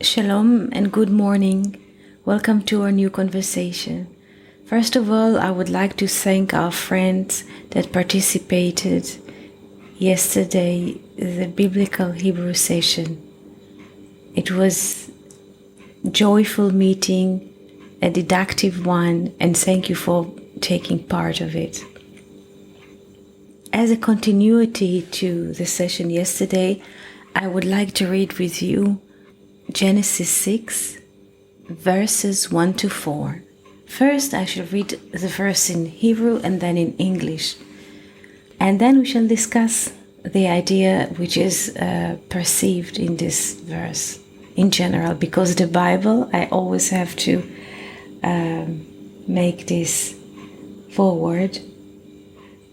Shalom and good morning. Welcome to our new conversation. First of all, I would like to thank our friends that participated yesterday in the Biblical Hebrew session. It was a joyful meeting, a deductive one, and thank you for taking part of it. As a continuity to the session yesterday, I would like to read with you Genesis 6, verses 1 to 4. First, I shall read the verse in Hebrew and then in English. And then we shall discuss the idea which is perceived in this verse in general, because the Bible, I always have to make this forward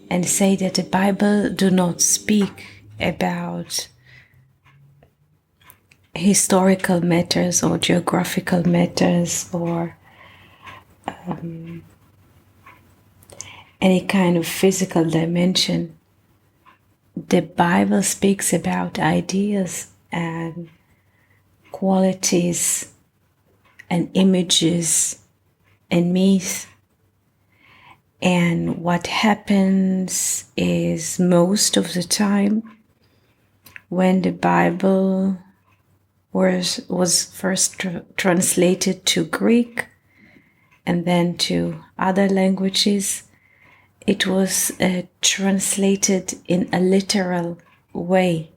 and say that the Bible do not speak about historical matters or geographical matters or any kind of physical dimension. The Bible speaks about ideas and qualities and images and myth. And what happens is most of the time when the Bible was first translated to Greek and then to other languages, it was translated in a literal way.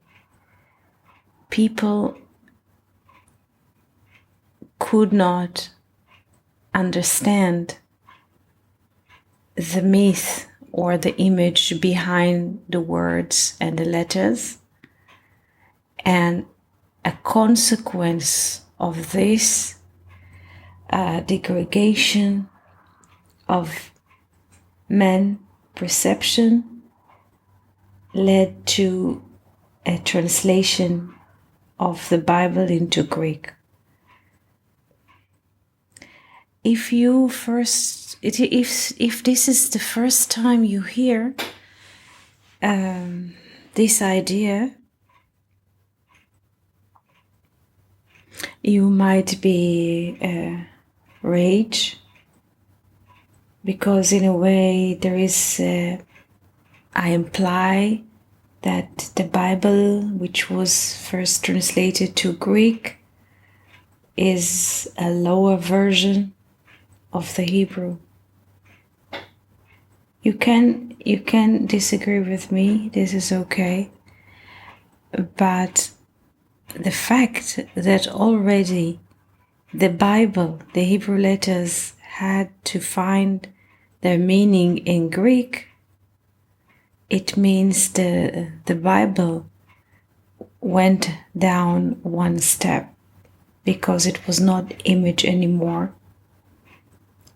People could not understand the myth or the image behind the words and the letters, and a consequence of this degradation of man perception led to a translation of the Bible into Greek. If this is the first time you hear this idea, you might be rage, because in a way there is, I imply that the Bible, which was first translated to Greek, is a lower version of the Hebrew. You can disagree with me, this is okay, but the fact that already the Bible, the Hebrew letters, had to find their meaning in Greek, it means the Bible went down one step, because it was not image anymore.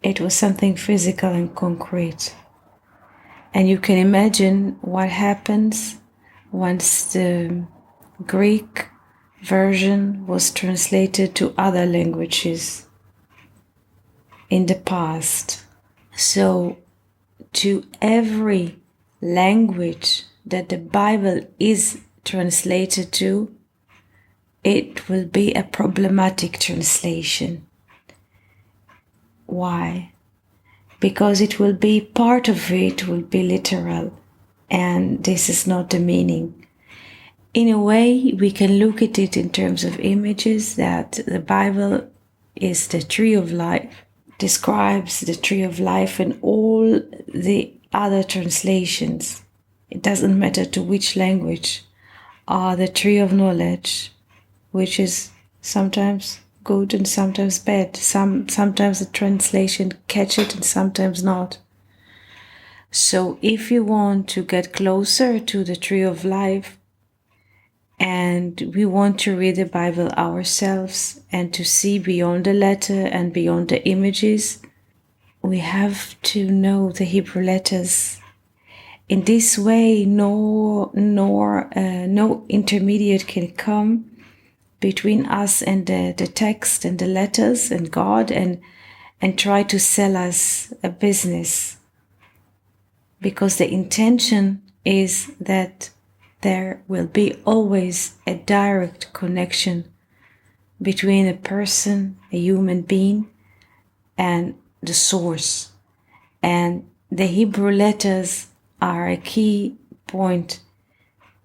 It was something physical and concrete. And you can imagine what happens once the Greek version was translated to other languages in the past. So to every language that the Bible is translated to, it will be a problematic translation. Why? Because it will be, part of it will be literal, and this is not the meaning. In a way, we can look at it in terms of images, that the Bible is the tree of life, describes the tree of life, and all the other translations, it doesn't matter to which language, are the tree of knowledge, which is sometimes good and sometimes bad. Sometimes the translation catch it and sometimes not. So if you want to get closer to the tree of life, and we want to read the Bible ourselves and to see beyond the letter and beyond the images, we have to know the Hebrew letters. In this way, no intermediate can come between us and the text and the letters and God and try to sell us a business. Because the intention is that there will be always a direct connection between a person, a human being, and the source. And the Hebrew letters are a key point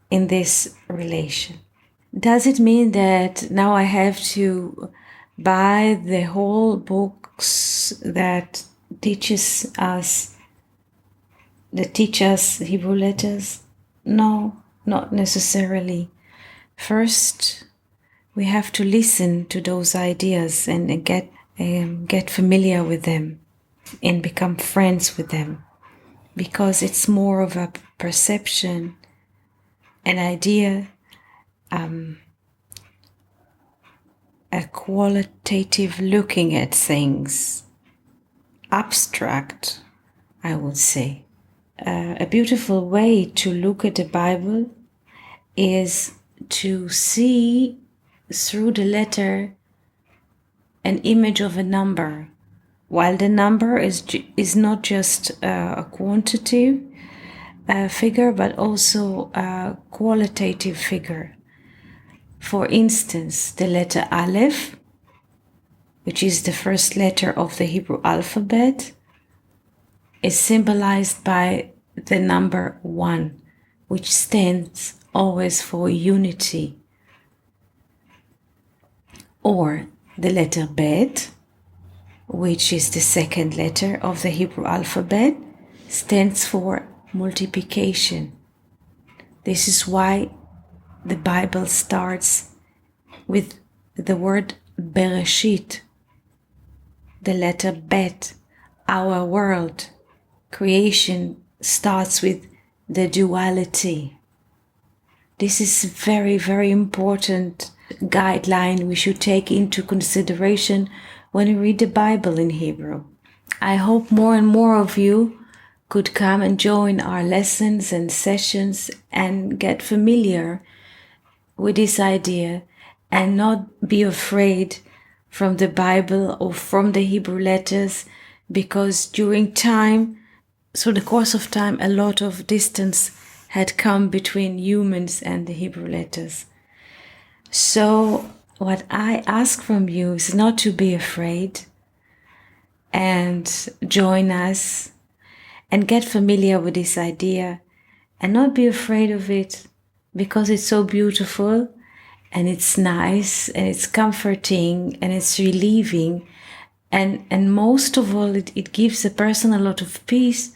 in this relation. Does it mean that now I have to buy the whole books that teach us Hebrew letters? No, not necessarily. First, we have to listen to those ideas and get familiar with them and become friends with them, because it's more of a perception, an idea, a qualitative looking at things, abstract, I would say. A beautiful way to look at the Bible is to see through the letter an image of a number, while the number is not just a quantitative figure, but also a qualitative figure. For instance, the letter Aleph, which is the first letter of the Hebrew alphabet, is symbolized by the number 1, which stands always for unity. Or the letter Bet, which is the second letter of the Hebrew alphabet, stands for multiplication. This is why the Bible starts with the word Bereshit, the letter Bet. Our world, creation, starts with the duality. This is a very, very important guideline we should take into consideration when we read the Bible in Hebrew. I hope more and more of you could come and join our lessons and sessions and get familiar with this idea and not be afraid from the Bible or from the Hebrew letters, because during time, through the course of time, a lot of distance had come between humans and the Hebrew letters. So what I ask from you is not to be afraid, and join us and get familiar with this idea and not be afraid of it, because it's so beautiful and it's nice and it's comforting and it's relieving, and most of all it gives a person a lot of peace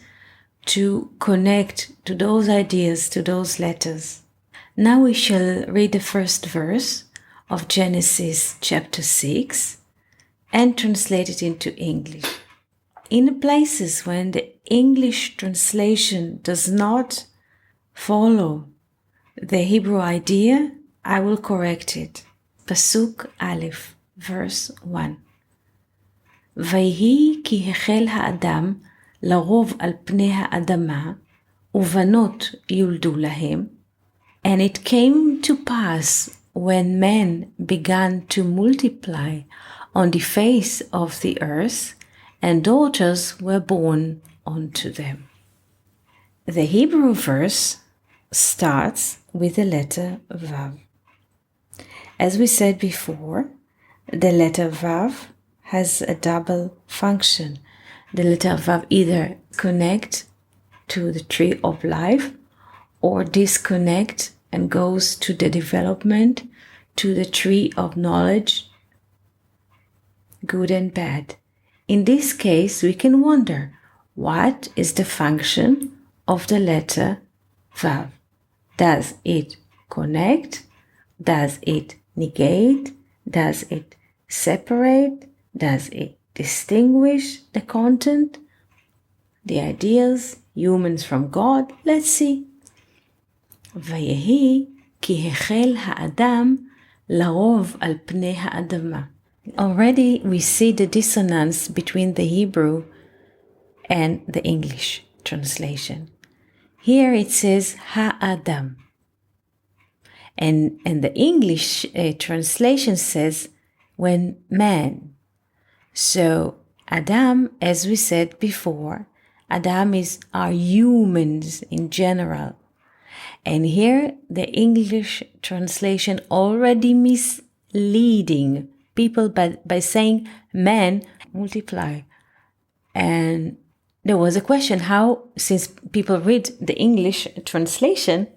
to connect to those ideas, to those letters. Now we shall read the first verse of Genesis chapter 6 and translate it into English. In the places when the English translation does not follow the Hebrew idea, I will correct it. Pasuk Aleph, verse 1. ויהי כי החל האדם לרוב על פני האדמה, ובנות יולדו להם. And it came to pass when men began to multiply on the face of the earth, and daughters were born unto them. The Hebrew verse starts with the letter Vav. As we said before, the letter Vav has a double function. The letter Vav either connect to the tree of life or disconnect and goes to the development, to the tree of knowledge, good and bad. In this case, we can wonder, what is the function of the letter Vav? Does it connect? Does it negate? Does it separate? Does it distinguish the content, the ideas, humans from God? Let's see. ויהי כי החל האדם לרוב על פני האדמה. Already we see the dissonance between the Hebrew and the English translation. Here it says Ha'adam. And the English translation says when man. So Adam, as we said before, Adam are humans in general. And here the English translation already misleading people by saying men multiply. And there was a question how, since people read the English translation,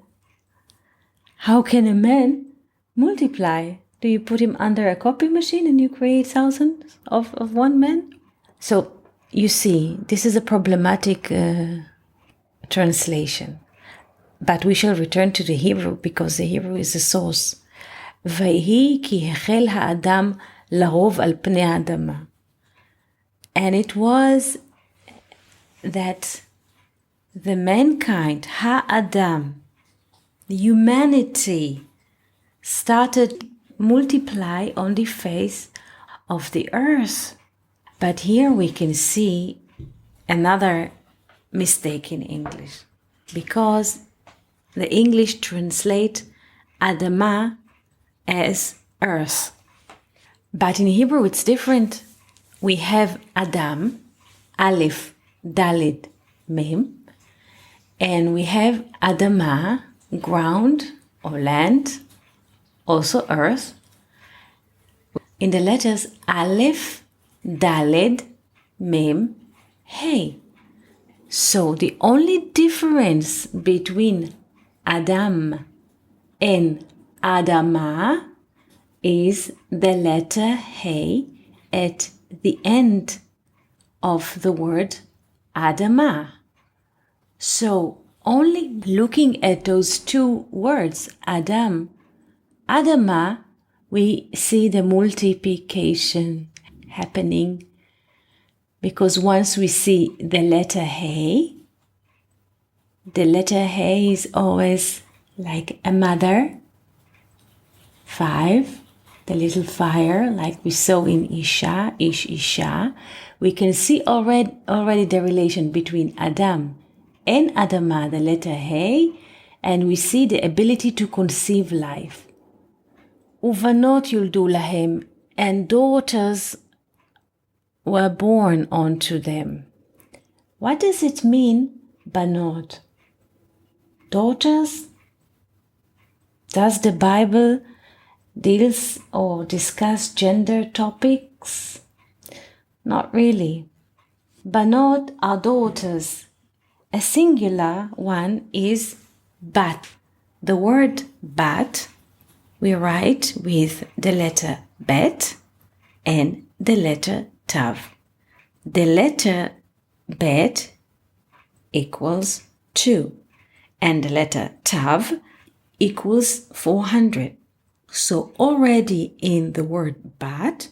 how can a man multiply? Do you put him under a copy machine and you create thousands of one man? So you see, this is a problematic translation. But we shall return to the Hebrew because the Hebrew is the source. ויהי כי החל האדם לרוב על פני האדמה. And it was that the mankind, Ha'adam, humanity, started multiply on the face of the earth. But here we can see another mistake in English, because the English translate Adama as earth. But in Hebrew it's different. We have Adam, Aleph, Dalet, Mem, and we have Adama, ground or land, also earth, in the letters Aleph, Dalet, Mem, Hey. So the only difference between Adam and Adama is the letter Hey at the end of the word Adama. So only looking at those two words, Adam, Adama, we see the multiplication happening, because once we see the letter Hey, the letter Hey is always like a mother, 5, the little fire, like we saw in Isha, Isha. We can see already the relation between Adam and Adama, the letter Hey, and we see the ability to conceive life. Uvanot yuldu lahem, and daughters were born unto them. What does it mean, banot? Daughters? Does the Bible deals or discuss gender topics? Not really. Banot are daughters. A singular one is bat. The word bat we write with the letter bet and the letter tav. The letter bet equals 2 and the letter tav equals 400. So already in the word bat,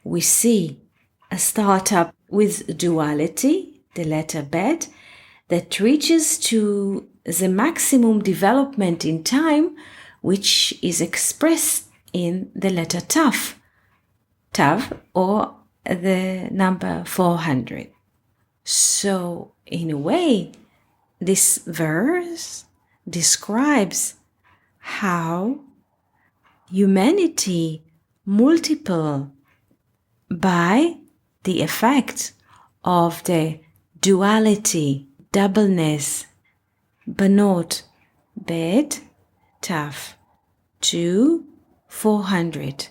we see a startup with duality, the letter bet, that reaches to the maximum development in time, which is expressed in the letter tav, or the number 400. So in a way, this verse describes how humanity multiple by the effect of the duality, doubleness, banot, bet, tav, 2, 400.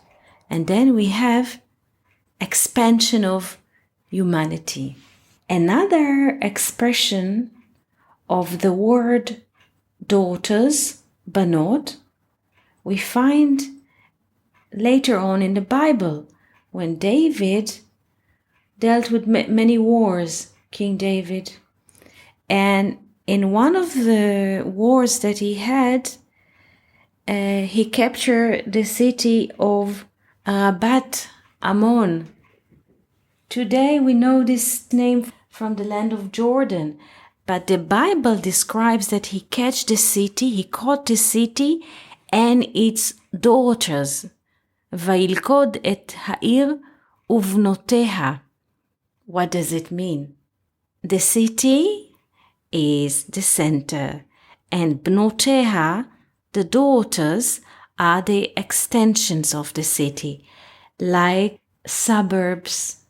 And then we have expansion of humanity. Another expression of the word daughters, banot, we find later on in the Bible when David dealt with many wars, King David. And in one of the wars that he had, he captured the city of Bat Ammon. Today we know this name from the land of Jordan, but the Bible describes that he caught the city and its daughters. וילכוד את העיר ובנותיה. What does it mean? The city is the center, and bnoteha, the daughters, are the extensions of the city, like suburbs,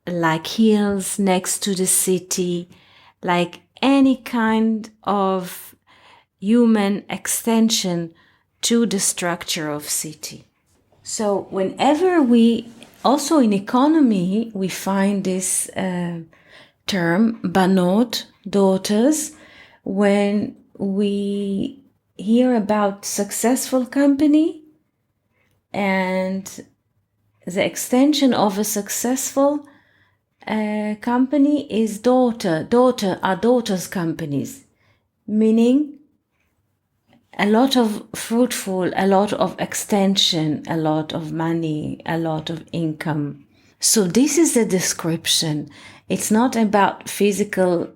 like hills next to the city, like any kind of human extension to the structure of city. So whenever we, also in economy, we find this term, banot, daughters, when we hear about successful company and the extension of a successful company is daughter are daughters companies, meaning a lot of fruitful, a lot of extension, a lot of money, a lot of income. So this is the description. It's not about physical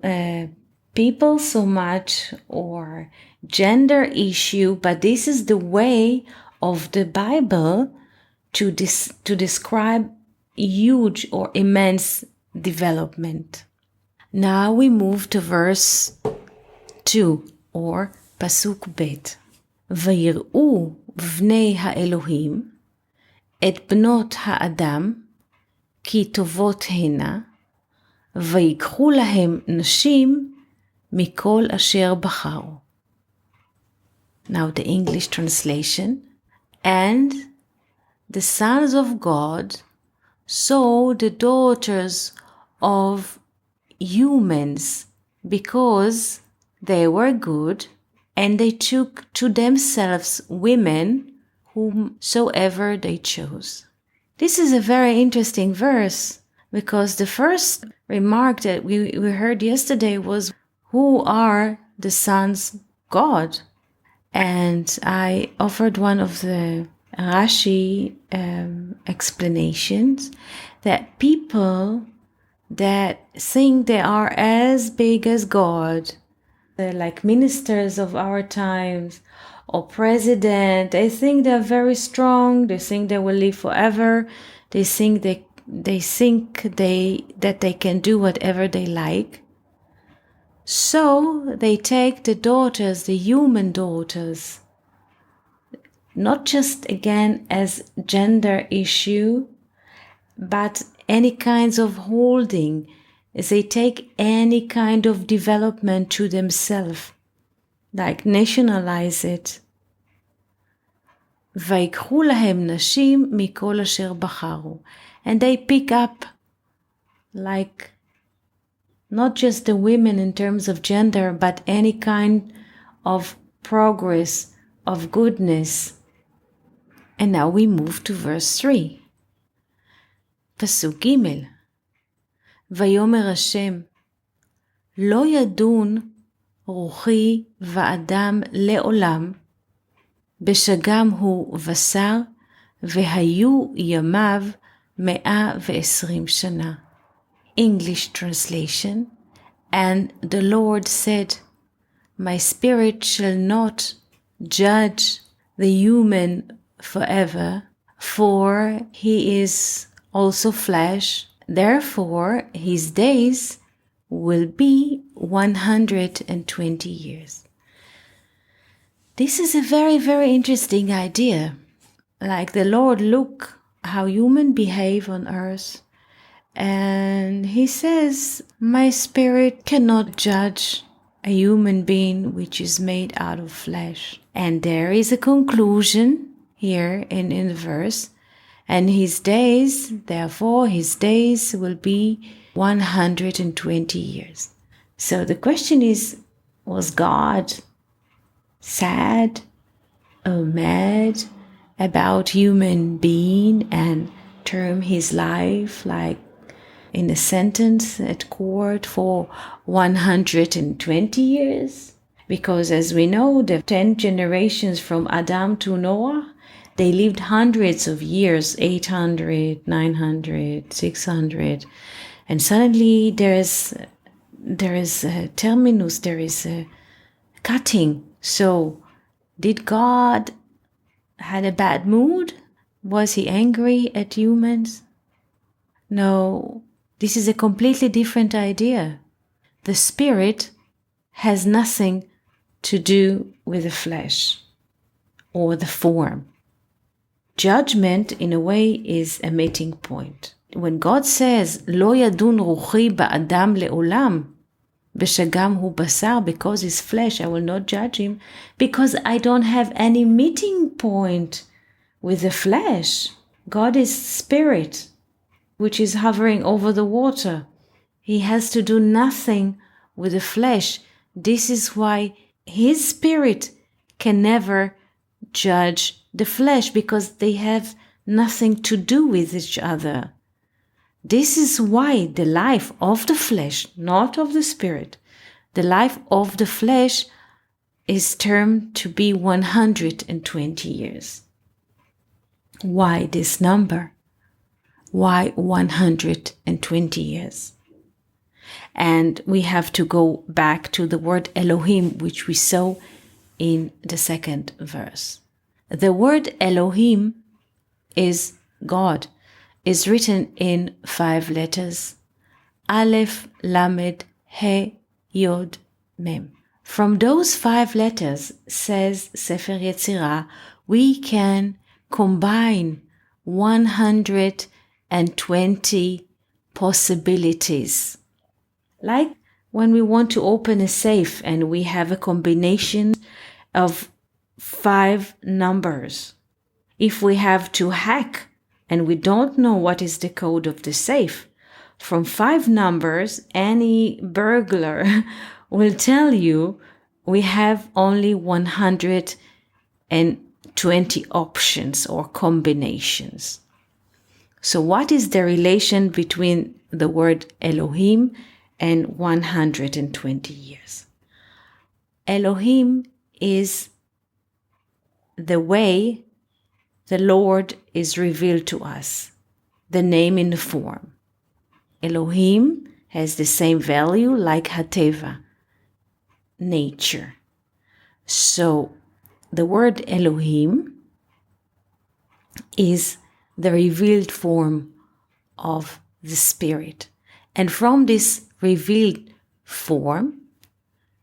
people so much or gender issue, but this is the way of the Bible to describe huge or immense development. Now we move to verse 2 or פסוק ב' ויראו בני האלוהים את בנות האדם כי טובות הנה ויקחו להם נשים מכל אשר בחרו. Now the English translation. And the sons of God saw the daughters of humans because they were good, and they took to themselves women whomsoever they chose. This is a very interesting verse because the first remark that we heard yesterday was, who are the sons of God? And I offered one of the Rashi explanations that people that think they are as big as God, they're like ministers of our times or president, they think they're very strong, they think they will live forever, they think that they can do whatever they like. So they take the daughters, the human daughters, not just again as gender issue, but any kinds of holding. They take any kind of development to themselves, like nationalize it. ויקחו להם נשים מכל אשר בחרו. And they pick up like not just the women in terms of gender, but any kind of progress, of goodness. And now we move to verse 3. פסוק ג' ויאמר השם לא ידון רוחי ואדם לעולם בשגם הוא בשר והיו ימיו 120 שנה. English translation. And the Lord said, my spirit shall not judge the human forever, for he is also flesh. Therefore, his days will be 120 years. This is a very, very interesting idea. Like the Lord look how humans behave on earth. And he says, my spirit cannot judge a human being which is made out of flesh. And there is a conclusion here in the verse. And his days, therefore, his days will be 120 years. So the question is, was God sad or mad about human being and term his life like in a sentence at court for 120 years? Because as we know, the 10 generations from Adam to Noah, they lived hundreds of years, 800, 900, 600. And suddenly there is a terminus, there is a cutting. So did God had a bad mood? Was he angry at humans? No, this is a completely different idea. The spirit has nothing to do with the flesh or the form. Judgment, in a way, is a meeting point. When God says, לא ידון רוחי באדם לעולם, בשגם הוא בשר, because his flesh, I will not judge him, because I don't have any meeting point with the flesh. God is spirit, which is hovering over the water. He has to do nothing with the flesh. This is why his spirit can never judge the flesh, because they have nothing to do with each other. This is why the life of the flesh, not of the spirit, the life of the flesh is termed to be 120 years. Why this number? Why 120 years? And we have to go back to the word Elohim, which we saw in the second verse. The word Elohim is God, is written in 5 letters: Aleph, Lamed, He, Yod, Mem. From those 5 letters, says Sefer Yetzirah, we can combine 120 possibilities. Like when we want to open a safe and we have a combination of 5 numbers. If we have to hack and we don't know what is the code of the safe, from 5 numbers, any burglar will tell you we have only 120 options or combinations. So what is the relation between the word Elohim and 120 years? Elohim is the way the Lord is revealed to us, the name in the form. Elohim has the same value like Hateva, nature. So the word Elohim is the revealed form of the Spirit. And from this revealed form,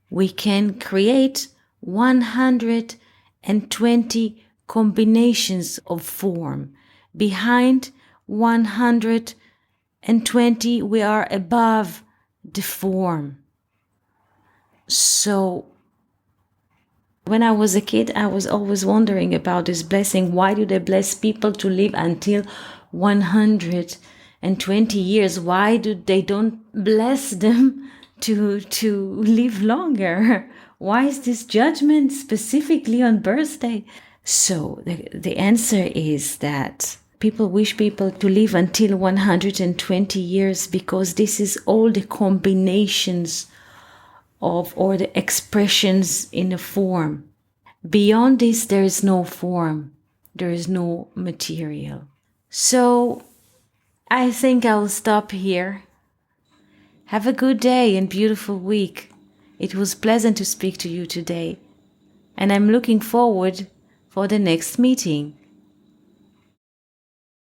we can create 120 combinations of form. Behind 120, we are above the form. So when I was a kid, I was always wondering about this blessing. Why do they bless people to live until 120 years? Why do they don't bless them to live longer? Why is this judgment specifically on birthday? So the answer is that people wish people to live until 120 years because this is all the combinations of, or the expressions in a form. Beyond this, there is no form. There is no material. So I think I'll stop here. Have a good day and beautiful week. It was pleasant to speak to you today. And I'm looking forward for the next meeting.